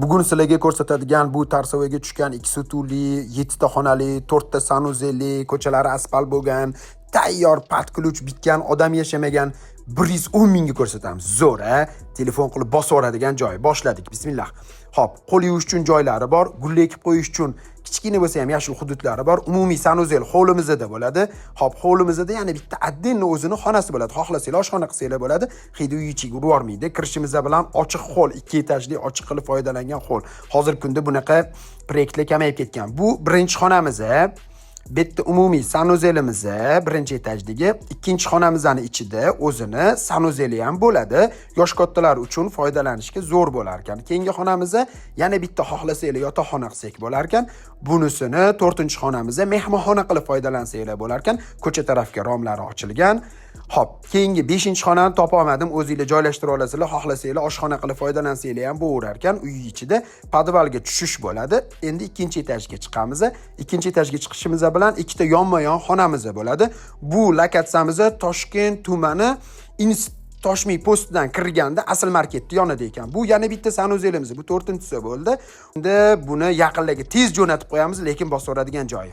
Bugun sizlarga ko'rsatadigan bu tarsavaga tushgan 2 stulli, 7 ta xonali, 4 ta sanuzelli, ko'chalari asfalt bo'lgan, tayyor pat-kluch bitgan, odam yashamagan 110 mingga ko'rsatamiz. Zo'r, a? Telefon qilib bosib oladigan joy. Boshladik. Bismillah. Xo'p, qo'l yuvish uchun joylari bor, gulli ekib qo'yish uchun kichkina bo'lsa ham yashil hududlari bor. Umumiy sanuzel hovlimizda bo'ladi. Xo'p, hovlimizda yana bitta addenni o'zini xonasi bo'ladi. Xohlasanglar oshxona qilsanglar bo'ladi. Hidi uy ichiga urvormaydi. Kirishimiz bilan ochiq xo'l, 2 etajli ochiq qilib foydalangan xo'l. Hozirgi kunda bunaqa proyektlar kamayib ketgan. Bu birinchi xonamiz. Bitta umumiy sanuzelimiz birinchi etajdagi, ikkinchi xonamizning ichida o'zini sanuzeli ham bo'ladi. Yosh kattalar uchun foydalanishga zo'r bo'lar ekan. Keyingi xonamiz yana bitta xohlasanglar yotoqxona qilsak bo'lar ekan. Bunisini 4-xonamiz mehmonxona qilib foydalansanglar bo'lar ekan. Ko'cha tarafga romlari ochilgan. Xo'p, keyingi 5-xonani topa olmadim. O'zingizlar joylashtira olasizlar. Xohlasanglar oshxona qilib foydalansanglar ham bo'lar ekan. Uy ichida podvalga tushish bo'ladi. Endi 2-etajga chiqamiz. 2-etajga chiqishimiz bilan ikkita yonma-yon xonamiz bo'ladi. Bu lokatsiyamiz Toshkent tumani Toshmi postidan kirganda asl marketning yonida ekan. Bu yana bitta sanuzelimiz. Bu 4-chisi bo'ldi. Endi buni yaqinlarga tez jo'natib qo'yamiz, lekin bosib oladigan joyi.